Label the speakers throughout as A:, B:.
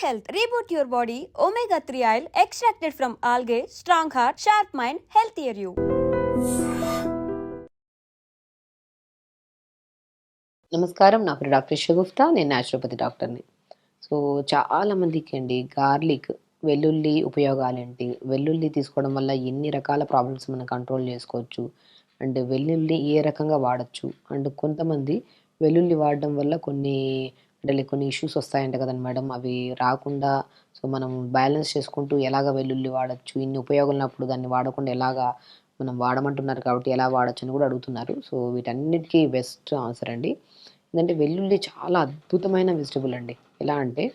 A: health. Reboot your body. Omega 3 oil extracted from algae. Strong heart, sharp mind, healthier you.
B: నమస్కారం. నా పేరు doctor Shagufta. నేను naturopathy డాక్టర్ని. So, చాలామందికి అండి గార్లిక్, వెల్లుల్లి ఉపయోగాలేంటి? వెల్లుల్లి తీసుకోవడం వల్ల ఎన్ని రకాల ప్రాబ్లమ్స్ మనం కంట్రోల్ చేసుకోవచ్చు? అండ్ వెల్లుల్లి ఏ రకంగా వాడొచ్చు? అండ్ కొంతమంది వెల్లుల్లి వాడడం వల్ల కొన్ని ఇష్యూస్ వస్తాయంట కదండీ మేడం! అవి రాకుండా మనం బ్యాలెన్స్ చేసుకుంటూ ఎలాగ వెల్లుల్లి వాడొచ్చు? ఇన్ని ఉపయోగాలున్నప్పుడు దాన్ని వాడకుండా ఎలాగా మనం వాడమంటున్నారు కాబట్టి ఎలా వాడొచ్చని కూడా అడుగుతున్నారు. సో, వీటన్నిటికి బెస్ట్ ఆన్సర్ అండి. ఏందంటే వెల్లుల్లి చాలా అద్భుతమైన వెజిటబుల్ అండి. ఎలా అంటే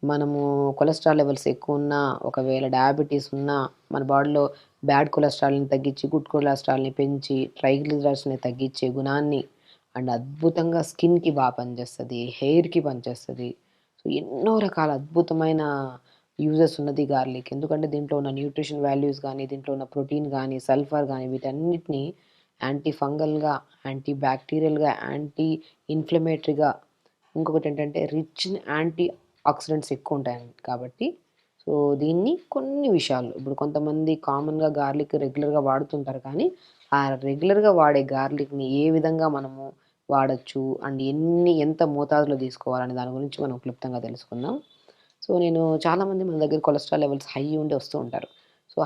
B: మనము కొలెస్ట్రాల్ లెవెల్స్ ఎక్కువున్నా, ఒకవేళ డయాబెటీస్ ఉన్నా, మన బాడీలో బ్యాడ్ కొలెస్ట్రాల్‌ని తగ్గించి, గుడ్ కొలెస్ట్రాల్‌ని పెంచి, ట్రైగ్లిజరైడ్స్‌ని తగ్గించే గుణాన్ని అండ్ అద్భుతంగా స్కిన్‌కి పనిచేస్తది. హెయిర్‌కి పనిచేస్తది. సో, ఎన్నో రకాల అద్భుతమైన యూజెస్ ఉన్నది గార్లిక్. ఎందుకంటే దీంట్లో ఉన్న న్యూట్రిషన్ వాల్యూస్ గానీ, దీంట్లో ఉన్న ప్రోటీన్ గానీ, సల్ఫర్ గానీ వీటన్నిటిని యాంటీ ఫంగల్‌గా, యాంటీ బ్యాక్టీరియల్‌గా, యాంటీ ఇన్‌ఫ్లమేటరీగా ఇంకొకటేంటంటే రిచ్ ఇన్ యాంటీ ఆక్సిడెంట్స్ ఎక్కువుంటాయండి. కాబట్టి దీన్ని కొన్ని విషయాల్లో ఇప్పుడు కొంతమంది కామన్‌గా గార్లిక్ రెగ్యులర్‌గా వాడుతుంటారు కానీ, ఆ రెగ్యులర్‌గా వాడే గార్లిక్‌ని ఏ విధంగా మనము వాడొచ్చు అండ్ ఎంత మోతాదులో తీసుకోవాలనే దాని గురించి మనం క్లుప్తంగా తెలుసుకుందాం. నేను చాలామంది మన దగ్గర కొలెస్ట్రాల్ లెవెల్స్ హై ఉండి వస్తూ ఉంటారు.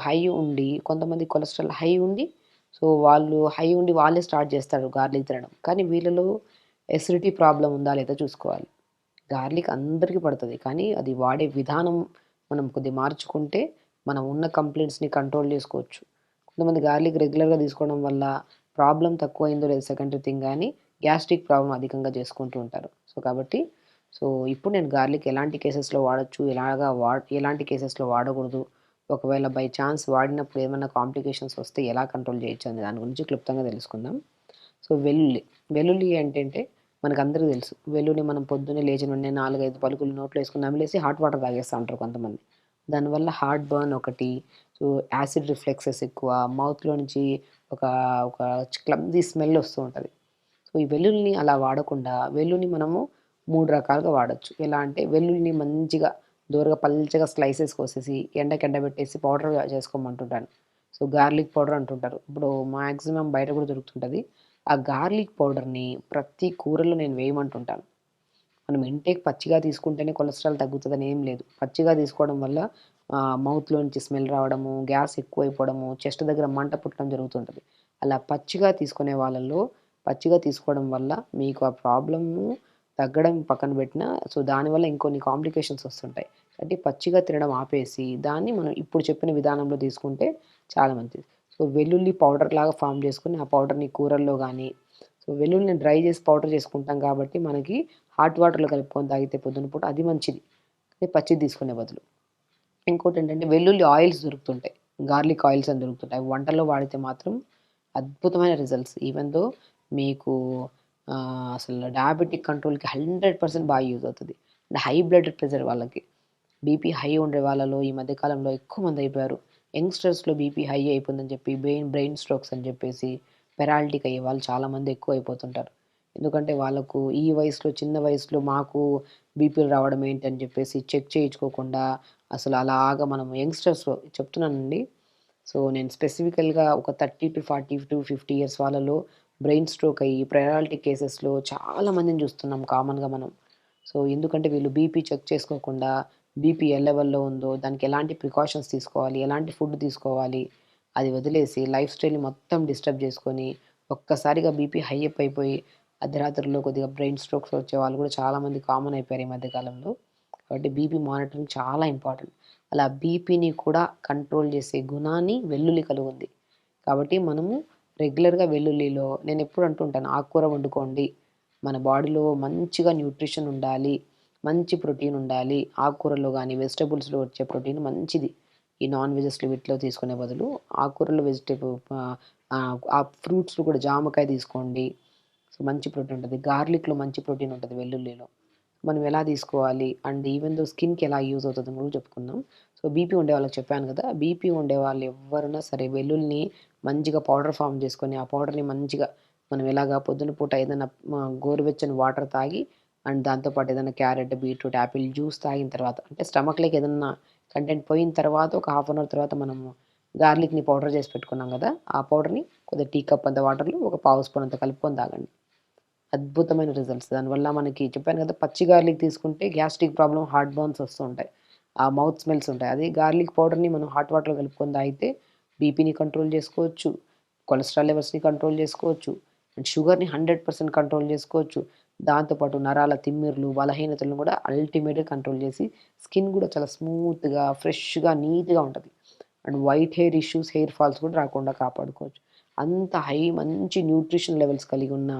B: హై ఉండి కొంతమంది కొలెస్ట్రాల్ హై ఉండి వాళ్ళు హై ఉండి వాళ్ళే స్టార్ట్ చేస్తారు గార్లిక్ తినడం. కానీ వీళ్ళలో ఎసిడిటీ ప్రాబ్లమ్ ఉందా లేదా చూసుకోవాలి. గార్లిక్ అందరికీ పడతది. కానీ అది వాడే విధానం మనం కొద్దిగా మార్చుకుంటే మనం ఉన్న కంప్లెయింట్స్‌ని కంట్రోల్ చేసుకోవచ్చు. కొంతమంది గార్లిక్ రెగ్యులర్‌గా తీసుకోవడం వల్ల ప్రాబ్లమ్ తక్కువయిందో లేదో సెకండరీ థింగ్ గానీ గ్యాస్ట్రిక్ ప్రాబ్లమ్ అధికంగా చేసుకుంటూ ఉంటారు. కాబట్టి ఇప్పుడు నేను గార్లిక్ ఎలాంటి కేసెస్‌లో వాడొచ్చు, ఎలాంటి కేసెస్‌లో వాడకూడదు, ఒకవేళ బై ఛాన్స్ వాడినప్పుడు ఏమన్నా కాంప్లికేషన్స్ వస్తే ఎలా కంట్రోల్ చేయొచ్చు అనే దాని గురించి క్లుప్తంగా తెలుసుకుందాం. వెల్లుల్లి ఏంటంటే మనకందరికీ తెలుసు. వెల్లుల్లి మనం పొద్దున్నే లేచిన వెంటనే 4, 5 పలుకులు నోట్లో ఏసుకొని నమిలేసి హాట్ వాటర్ తాగేస్తా ఉంటారు కొంతమంది. దానివల్ల హార్ట్ బర్న్ ఒకటి, యాసిడ్ రిఫ్లెక్సెస్ ఎక్కువ, మౌత్‌లో నుంచి ఒక ఒక క్లమ్జీ స్మెల్ వస్తూ ఉంటది. ఈ వెల్లుల్లిని అలా వాడకుండా వెల్లుల్లిని మనము 3 రకాలుగా వాడొచ్చు. ఎలా అంటే వెల్లుల్లిని మంచిగా దోరగా పల్చగా స్లైసెస్ కోసేసి ఎండబెట్టేసి పౌడర్‌గా చేసుకోమంటుంటాను. గార్లిక్ పౌడర్ అంటుంటారు. ఇప్పుడు మాక్సిమం బయట కూడా దొరుకుతుంటది. ఆ గార్లిక్ పౌడర్‌ని ప్రతి కూరలో నేను వేయమంటుంటాను. మనం ఇంటేక్ పచ్చిగా తీసుకుంటేనే కొలెస్ట్రాల్ తగ్గుతదని ఏం లేదు. పచ్చిగా తీసుకోవడం వల్ల మౌత్‌లో నుంచి స్మెల్ రావడము, గ్యాస్ ఎక్కువైపోవడము, చెస్ట్ దగ్గర మంట పుట్టడం జరుగుతుంటది. అలా పచ్చిగా తీసుకోవడం వల్ల మీకు ఆ ప్రాబ్లము తగ్గడం పక్కన పెట్టినా దానివల్ల ఇంకొన్ని కాంప్లికేషన్స్ వస్తుంటాయి. కాబట్టి పచ్చిగా తినడం ఆపేసి దాన్ని మనం ఇప్పుడు చెప్పిన విధానంలో తీసుకుంటే చాలా మంచిది. వెల్లుల్లి పౌడర్‌లాగా ఫార్మ్ చేసుకొని ఆ పౌడర్‌ని కూరల్లో గానీ వెల్లుల్లిని డ్రై చేసి పౌడర్ చేసుకుంటాం కాబట్టి మనకి హాట్ వాటర్‌లో కలుపుకొని తాగితే పొద్దున పూట అది మంచిది. అదే పచ్చిది తీసుకునే బదులు. ఇంకోటేంటంటే వెల్లుల్లి ఆయిల్స్ దొరుకుతుంటాయి. గార్లిక్ ఆయిల్స్ అని దొరుకుతుంటాయి. అవి వంటల్లో వాడితే మాత్రం అద్భుతమైన రిజల్ట్స్. ఈవెన్ దో మీకు అసలు డయాబెటిక్ కంట్రోల్‌కి 100% బాగా యూజ్ అవుతది. అండ్ హై బ్లడ్ ప్రెషర్ వాళ్ళకి. బీపీ హై ఉండే వాళ్ళలో ఈ మధ్య కాలంలో ఎక్కువ మంది అయిపోయారు. యంగ్‌స్టర్స్‌లో బీపీ హై అయిపోయిందని చెప్పి బ్రెయిన్ స్ట్రోక్స్ అని చెప్పేసి పెరాలిటిక్ అయ్యే వాళ్ళు చాలామంది ఎక్కువైపోతుంటారు. ఎందుకంటే వాళ్ళకు ఈ వయసులో చిన్న వయసులో మాకు బీపీలు రావడం ఏంటని చెప్పేసి చెక్ చేయించుకోకుండా అసలు అలాగా మనం యంగ్‌స్టర్స్‌లో చెప్తున్నానండి. నేను స్పెసిఫికల్‌గా ఒక 30-40-50 ఇయర్స్ వాళ్ళలో బ్రెయిన్ స్ట్రోక్ అయ్యి ప్రయారిటీ కేసెస్‌లో చాలా మందిని చూస్తున్నాం కామన్‌గా మనం. ఎందుకంటే వీళ్ళు బీపీ చెక్ చేసుకోకుండా బీపీ ఏ లెవెల్‌లో ఉందో, దానికి ఎలాంటి ప్రికాషన్స్ తీసుకోవాలి, ఎలాంటి ఫుడ్ తీసుకోవాలి, అది వదిలేసి లైఫ్ స్టైల్‌ని మొత్తం డిస్టర్బ్ చేసుకొని ఒక్కసారిగా బీపీ హై అప్ అయిపోయి అర్ధరాత్రుల్లో కొద్దిగా బ్రెయిన్ స్ట్రోక్స్ వచ్చే వాళ్ళు కూడా చాలామంది కామన్ అయిపోయారు ఈ మధ్య కాలంలో. కాబట్టి బీపీ మానిటరింగ్ చాలా ఇంపార్టెంట్. అలా బీపీని కూడా కంట్రోల్ చేసే గుణాన్ని వెల్లుల్లి కలిగుంది. కాబట్టి మనము రెగ్యులర్‌గా వెల్లుల్లిలో నేనెప్పుడు అంటుంటాను ఆకుకూర వండుకోండి. మన బాడీలో మంచిగా న్యూట్రిషన్ ఉండాలి. మంచి ప్రోటీన్ ఉండాలి. ఆకుకూరల్లో గానీ, వెజిటబుల్స్‌లో వచ్చే ప్రోటీన్ మంచిది. ఈ నాన్ వెజెస్‌లో వీటిలో తీసుకునే బదులు ఆకుకూరలు ఆ ఫ్రూట్స్‌లో కూడా జామకాయ తీసుకోండి. మంచి ప్రోటీన్ ఉంటది. గార్లిక్‌లో మంచి ప్రోటీన్ ఉంటది వెల్లుల్లిలో. మనం ఎలా తీసుకోవాలి అండ్ ఈవెన్ దో స్కిన్‌కి ఎలా యూజ్ అవుతదని కూడా చెప్పుకుందాం. బీపీ ఉండే వాళ్ళకి చెప్పాను కదా! బీపీ ఉండేవాళ్ళు ఎవ్వరున్నా సరే వెల్లుల్లిని మంచిగా పౌడర్ ఫార్మ్ చేసుకొని, ఆ పౌడర్‌ని మంచిగా మనం ఎలాగా పొద్దున పూట ఏదైనా గోరువెచ్చని వాటర్ తాగి అండ్ దాంతోపాటు ఏదైనా క్యారెట్, బీట్రూట్, యాపిల్ జ్యూస్ తాగిన తర్వాత అంటే స్టమక్‌లోకి ఏదన్నా కంటెంట్ పోయిన తర్వాత ఒక హాఫ్ అన్ అవర్ తర్వాత మనము గార్లిక్‌ని పౌడర్ చేసి పెట్టుకున్నాం కదా! ఆ పౌడర్‌ని కొద్దిగా టీ కప్ అంత వాటర్‌లో ఒక పావు స్పూన్ అంత కలుపుకొని తాగండి. అద్భుతమైన రిజల్ట్స్. దానివల్ల మనకి చెప్పాను కదా! పచ్చి గార్లిక్ తీసుకుంటే గ్యాస్ట్రిక్ ప్రాబ్లమ్, హార్ట్ బర్న్స్ వస్తూ ఉంటాయి. ఆ మౌత్ స్మెల్స్ ఉంటాయి. అదే గార్లిక్ పౌడర్‌ని మనం హాట్ వాటర్‌లో కలుపుకొని తాగితే బీపీని కంట్రోల్ చేసుకోవచ్చు. కొలెస్ట్రాల్ లెవెల్స్‌ని కంట్రోల్ చేసుకోవచ్చు. అండ్ షుగర్‌ని 100% కంట్రోల్ చేసుకోవచ్చు. దాంతో పాటు నరాల తిమ్మిర్లు, బలహీనతలను కూడా అల్టిమేట్‌గా కంట్రోల్ చేసి స్కిన్ కూడా చాలా స్మూత్‌గా, ఫ్రెష్‌గా, నీట్‌గా ఉంటది. And white hair issues, hair falls కూడా రాకుండా కాపాడుకోవచ్చు. అంత మంచి న్యూట్రిషన్ లెవెల్స్ కలిగి ఉన్న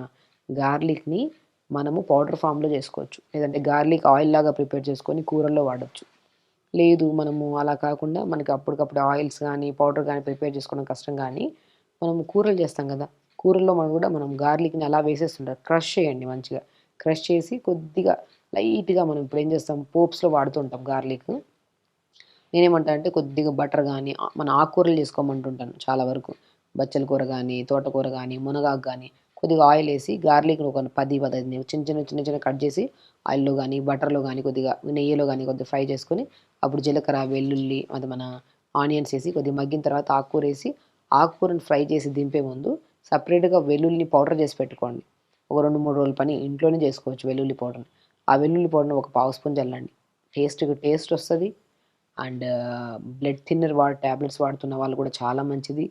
B: గార్లిక్‌ని మనము పౌడర్ ఫామ్‌లో చేసుకోవచ్చు. లేదంటే గార్లిక్ ఆయిల్ లాగా ప్రిపేర్ చేసుకొని కూరల్లో వాడొచ్చు. లేదు మనము అలా కాకుండా మనకి అప్పటికప్పుడు ఆయిల్స్ గానీ, పౌడర్ గానీ ప్రిపేర్ చేసుకోవడం కష్టం గానీ, మనం కూరలు చేస్తాం గదా! కూరల్లో మనం గార్లిక్‌ని అలా వేసేస్తుంటారు. క్రష్ చేయండి మంచిగా. క్రష్ చేసి కొద్దిగా లైట్‌గా మనం ఇప్పుడేం చేస్తాం పోప్స్‌లో వాడుతూ ఉంటాం గార్లిక్. నేనేమంటా అంటే కొద్దిగా బటర్ గానీ, మన ఆకుకూరలు చేసుకోమంటుంటాను చాలా వరకు. బచ్చల కూర గానీ, తోటకూర గానీ, మునగాకు గానీ, కొద్దిగా ఆయిలేసి గార్లిక్‌ని ఒక 10, 15 చిన్న చిన్నగా కట్ చేసి ఆయిల్‌లో గానీ, బటర్‌లో గానీ, కొద్దిగా నెయ్యిలో గానీ కొద్దిగా ఫ్రై చేసుకొని, అప్పుడు జీలకర్ర, వెల్లుల్లి అది మన ఆనియన్స్ ఏసి కొద్దిగా మగ్గిన తర్వాత ఆకుకూరేసి, ఆకుకూరని ఫ్రై చేసి దింపే ముందు సెపరేట్‌గా వెల్లుల్లిని పౌడర్ చేసి పెట్టుకోండి. ఒక 2, 3 రోజుల పని ఇంట్లోనే చేసుకోవచ్చు వెల్లుల్లి పౌడర్‌ని. ఆ వెల్లుల్లి పౌడర్‌ని ఒక పావు స్పూన్ చల్లండి. టేస్టొస్తది. అండ్ బ్లడ్ థిన్నర్ టాబ్లెట్స్ వాడుతున్న వాళ్ళు కూడా చాలా మంచిది.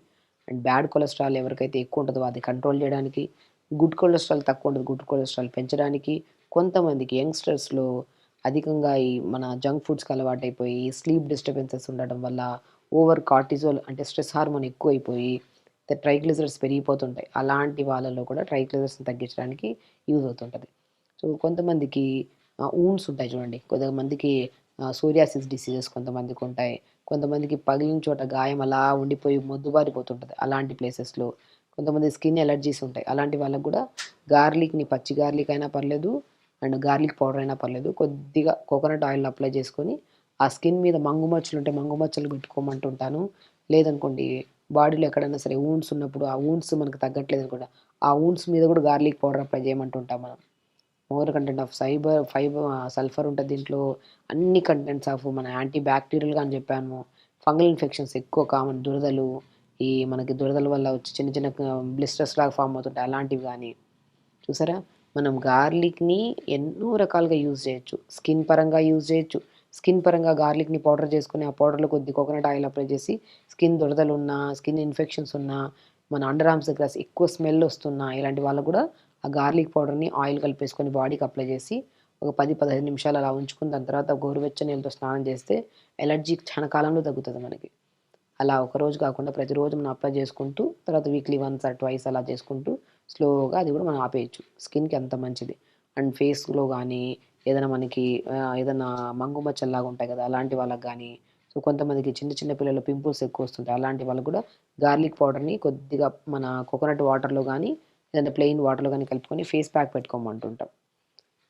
B: అండ్ బ్యాడ్ కొలెస్ట్రాల్ ఎవరికైతే ఎక్కువ ఉంటదో అది కంట్రోల్ చేయడానికి, గుడ్ కొలెస్ట్రాల్ తక్కువ ఉంటది. గుడ్ కొలెస్ట్రాల్ పెంచడానికి, కొంతమందికి యంగ్‌స్టర్స్‌లో అధికంగా ఈ మన జంక్ ఫుడ్స్‌కి అలవాటైపోయి, స్లీప్ డిస్టర్బెన్సెస్ ఉండడం వల్ల, ఓవర్ కార్టిజోల్ అంటే స్ట్రెస్ హార్మోన్ ఎక్కువైపోయి, ట్రైగ్లిజరైడ్స్ పెరిగిపోతుంటాయి. అలాంటి వాళ్ళలో కూడా ట్రైగ్లిజరైడ్స్‌ని తగ్గించడానికి యూజ్ అవుతుంటది. సో, కొంతమందికి వూండ్స్ ఉంటాయి చూడండి. కొంతమందికి సోరియాసిస్ డిసీజెస్ కొంతమందికుంటాయి. కొంతమందికి పగిలిన చోట గాయం అలా ఉండిపోయి మొద్దుబారిపోతుంటది. అలాంటి ప్లేసెస్‌లో. కొంతమంది స్కిన్ ఎలర్జీస్ ఉంటాయి. అలాంటి వాళ్ళకి గూడా గార్లిక్‌ని పచ్చి గార్లిక్ అయినా పర్లేదు, అండ్ గార్లిక్ పౌడర్ అయినా పర్లేదు. కొద్దిగా కోకోనట్ ఆయిల్‌ని అప్లై చేసుకొని, ఆ స్కిన్ మీద మంగు మచ్చలుంటే మంగు మచ్చలు పెట్టుకోమంటుంటాను. లేదనుకోండి బాడీలో ఎక్కడైనా సరే వూండ్స్ ఉన్నప్పుడు, ఆ వూండ్స్ మనకు తగ్గట్లేదనుకోండి, ఆ వూండ్స్ మీద గూడా గార్లిక్ పౌడర్ అప్లై చేయమంటుంటాం మనం. మోర్ కంటెంట్ ఆఫ్ సల్ఫర్ ఉంటది దీంట్లో. అన్ని కంటెంట్స్ ఆఫ్ మన యాంటీ బ్యాక్టీరియల్‌గా అని చెప్పాను. ఫంగల్ ఇన్ఫెక్షన్స్ ఎక్కువ కామన్ దురదలు, ఈ మనకి దురదల వల్ల వచ్చి చిన్న చిన్న బ్లిస్టర్స్ లాగా ఫార్మ్ అవుతుంటాయి. అలాంటివి గానీ చూసారా? మనం గార్లిక్‌ని ఎన్నో రకాలుగా యూజ్ చేయొచ్చు. స్కిన్ పరంగా యూజ్ చేయొచ్చు. స్కిన్ పరంగా గార్లిక్‌ని పౌడర్ చేసుకొని, ఆ పౌడర్‌లో కొద్ది కోకోనట్ ఆయిల్ అప్లై చేసి, స్కిన్ దురదలున్నా, స్కిన్ ఇన్ఫెక్షన్స్ ఉన్నా, మన అండర్ ఆర్మ్స్ దగ్గర ఎక్కువ స్మెల్ ఒస్తున్నా, ఇలాంటి వాళ్ళకి గూడా ఆ గార్లిక్ పౌడర్‌ని ఆయిల్ కలిపేసుకొని బాడీకి అప్లై చేసి, ఒక 10, 15 నిమిషాలు అలా ఉంచుకొని, దాని తర్వాత గోరువెచ్చని నీళ్ళతో స్నానం చేస్తే, ఎలర్జీ క్షణకాలంలో తగ్గుతది మనకి. అలా ఒకరోజు కాకుండా ప్రతిరోజు మనం అప్లై చేసుకుంటూ, తర్వాత వీక్లీ వన్స్ ఆర్ ట్వైస్ అలా చేసుకుంటూ, స్లోగా అది కూడా మనం ఆపేయొచ్చు. స్కిన్‌కి అంత మంచిది. అండ్ ఫేస్‌లో గానీ, ఏదైనా మనకి ఏదన్నా మంగు మచ్చల్లాగా ఉంటాయి కదా! అలాంటి వాళ్ళకి గానీ, సో, కొంతమందికి చిన్న చిన్న పిల్లలు పింపుల్స్ ఎక్కువొస్తుంటాయి. అలాంటి వాళ్ళకి కూడా గార్లిక్ పౌడర్‌ని కొద్దిగా మన కోకోనట్ వాటర్‌లో గానీ, లేదంటే ప్లెయిన్ వాటర్‌లో గానీ కలుపుకొని ఫేస్ ప్యాక్ పెట్టుకోమంటుంటాం.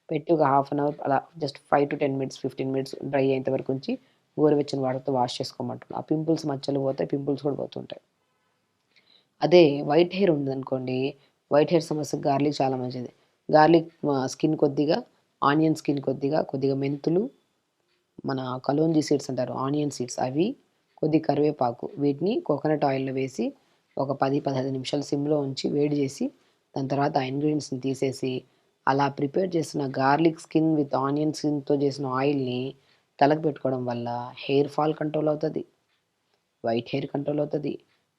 B: పెట్టి ఒక హాఫ్ అన్ అవర్ అలా జస్ట్ 5-10 మినిట్స్, 15 మినిట్స్ డ్రై అయ్యేంత వరకు ఉంచి, గోరువెచ్చని వాటర్‌తో వాష్ చేసుకోమంటున్నా. ఆ పింపుల్స్ మచ్చలు పోతాయి. పింపుల్స్ కూడా పోతుంటాయి. అదే వైట్ హెయిర్ ఉందనుకోండి, వైట్ హెయిర్ సమస్యకి గార్లిక్ చాలా మంచిది. గార్లిక్ స్కిన్ కొద్దిగా, ఆనియన్ స్కిన్ కొద్దిగా, కొద్దిగా మెంతులు, మన కలోంజీ సీడ్స్ అంటారు. ఆనియన్ సీడ్స్ అవి, కొద్దిగా కరివేపాకు వీటిని కోకోనట్ ఆయిల్‌లో వేసి ఒక 10, 15 నిమిషాలు సిమ్‌లో ఉంచి వేడి చేసి, దాని తర్వాత ఆ ఇంగ్రీడియెంట్స్‌ని తీసేసి, అలా ప్రిపేర్ చేసిన గార్లిక్ స్కిన్ విత్ ఆనియన్ స్కిన్‌తో చేసిన ఆయిల్‌ని తలకు పెట్టుకోవడం వల్ల హెయిర్ ఫాల్ కంట్రోల్ అవుతది. వైట్ హెయిర్ కంట్రోల్ అవుతది.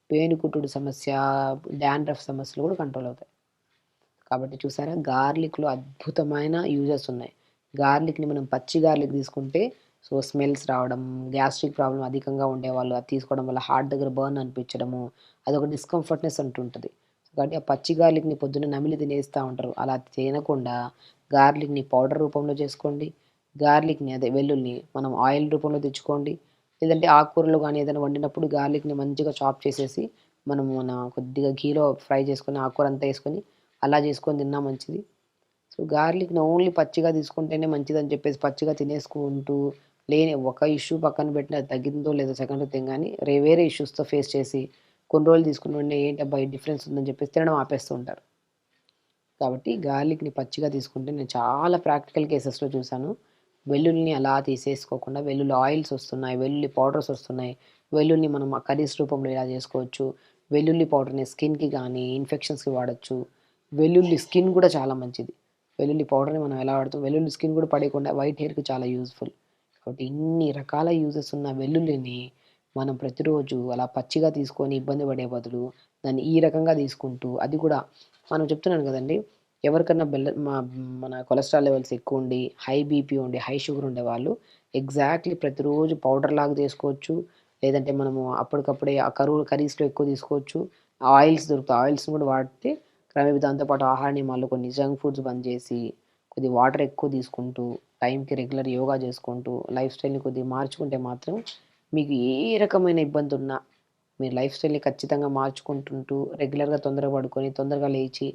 B: పేనుకుట్టుడు సమస్య, డాండ్రఫ్ సమస్యలు కూడా కంట్రోల్ అవుతాయి. కాబట్టి చూసారా గార్లిక్‌లో అద్భుతమైన యూజెస్ ఉన్నాయి. గార్లిక్‌ని మనం పచ్చి గార్లిక్ తీసుకుంటే స్మెల్స్ రావడం, గ్యాస్ట్రిక్ ప్రాబ్లమ్ అధికంగా ఉండేవాళ్ళు అది తీసుకోవడం వల్ల హార్ట్ దగ్గర బర్న్ అనిపించడము, అదొక డిస్కంఫర్ట్‌నెస్ అంటుంటది. కాబట్టి ఆ పచ్చి గార్లిక్‌ని పొద్దున్నే నమిలి తినేస్తా ఉంటారు. అలా తినకుండా గార్లిక్‌ని పౌడర్ రూపంలో చేసుకోండి. గార్లిక్‌ని అదే వెల్లుల్లిని మనం ఆయిల్ రూపంలో తెచ్చుకోండి. లేదంటే ఆకుకూరలు గానీ ఏదైనా వండినప్పుడు గార్లిక్‌ని మంచిగా చాప్ చేసేసి కొద్దిగా ఘీలో ఫ్రై చేసుకొని ఆకుకూర అంతా ఏసుకొని అలా చేసుకొని తిన్నా మంచిది. సో, గార్లిక్‌ని ఓన్లీ పచ్చిగా తీసుకుంటేనే మంచిదని చెప్పేసి పచ్చిగా తినేసుకుంటూ లేని ఒక ఇష్యూ పక్కన పెట్టిన అది తగ్గిందో లేదో సెకండ్ థింగ్ గానీ వేరే ఇష్యూస్‌తో ఫేస్ చేసి కొన్ని రోజులు తీసుకున్న వెంటనే ఏంటబ్బా! ఈ డిఫరెన్స్ ఉందని చెప్పేసి తినడం ఆపేస్తూ ఉంటారు. కాబట్టి గార్లిక్‌ని పచ్చిగా తీసుకుంటే నేను చాలా ప్రాక్టికల్ కేసెస్‌లో చూసాను. వెల్లుల్లిని అలా తీసేసుకోకుండా వెల్లుల్లి ఆయిల్స్ వస్తున్నాయి. వెల్లుల్లి పౌడర్స్ వస్తున్నాయి. వెల్లుల్లిని మనం కర్రీస్ రూపంలో ఇలా చేసుకోవచ్చు. వెల్లుల్లి పౌడర్‌ని స్కిన్‌కి గానీ, ఇన్ఫెక్షన్స్‌కి వాడొచ్చు. వెల్లుల్లి స్కిన్ కూడా చాలా మంచిది. వెల్లుల్లి పౌడర్‌ని మనం ఎలా వాడతాం, వెల్లుల్లి స్కిన్ కూడా పడేయకుండా వైట్ హెయిర్‌కి చాలా యూజ్‌ఫుల్. కాబట్టి ఇన్ని రకాల యూజెస్ ఉన్న వెల్లుల్లిని మనం ప్రతిరోజు అలా పచ్చిగా తీసుకొని ఇబ్బంది పడే బదులు, దాన్ని ఈ రకంగా తీసుకుంటూ అది కూడా మనం చెప్తున్నాను కదండీ! ఎవరికన్నా మన కొలెస్ట్రాల్ లెవెల్స్ ఎక్కువుండి, హై బీపీ ఉండి, హై షుగర్ ఉండేవాళ్ళు ఎగ్జాక్ట్‌లీ ప్రతిరోజు పౌడర్‌లాగా చేసుకోవచ్చు. లేదంటే మనము అప్పటికప్పుడే ఆ కర్రీస్‌లో ఎక్కువ తీసుకోవచ్చు. ఆయిల్స్ దొరుకుతాయి. ఆయిల్స్‌ని కూడా వాడితే క్రమేపీ దాంతో పాటు ఆహార నియమాల్లో కొన్ని జంక్ ఫుడ్స్ బంద్ చేసి, కొద్దిగా వాటర్ ఎక్కువ తీసుకుంటూ, టైంకి రెగ్యులర్ యోగా చేసుకుంటూ, లైఫ్ స్టైల్‌ని కొద్దిగా మార్చుకుంటే మాత్రం మీకు ఏ రకమైన ఇబ్బందున్నా మీరు లైఫ్ స్టైల్‌ని ఖచ్చితంగా మార్చుకుంటుంటూ, రెగ్యులర్‌గా తొందరగా పడుకొని, తొందరగా లేచి,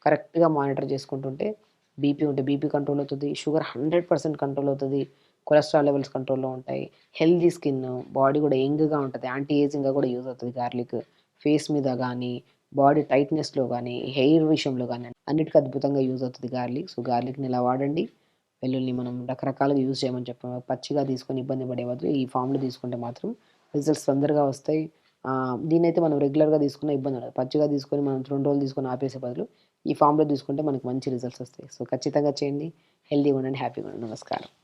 B: కరెక్ట్‌గా మానిటర్ చేసుకుంటుంటే బీపీ ఉంటే బీపీ కంట్రోల్ అవుతది. షుగర్ 100% కంట్రోల్ అవుతది. కొలెస్ట్రాల్ లెవెల్స్ కంట్రోల్‌లో ఉంటాయి. హెల్తీ స్కిన్, బాడీ కూడా యంగ్‌గా ఉంటది. యాంటీ ఏజింగ్‌గా కూడా యూజ్ అవుతది గార్లిక్. ఫేస్ మీద గానీ, బాడీ టైట్‌నెస్‌లో గానీ, హెయిర్ విషయంలో గానీ అన్నిటికి అద్భుతంగా యూజ్ అవుతది గార్లిక్. సో, గార్లిక్‌ని ఇలా వాడండి. వెల్లుల్లిని మనం రకరకాలుగా యూజ్ చేయమని చెప్పాము. పచ్చిగా తీసుకొని ఇబ్బంది పడే బదులు ఈ ఫార్మ్‌లో తీసుకుంటే మాత్రం రిజల్ట్స్ తొందరగా వస్తాయి. దీన్నైతే మనం రెగ్యులర్‌గా తీసుకున్న ఇబ్బంది ఉండదు. పచ్చిగా తీసుకొని మనం 2 రోజులు తీసుకొని ఆపేసే బదులు ఈ ఫార్మ్‌లో తీసుకుంటే మనకు మంచి రిజల్ట్స్ వస్తాయి. సో, ఖచ్చితంగా చేయండి. హెల్తీగా ఉండండి. హ్యాపీగా ఉండండి. నమస్కారం.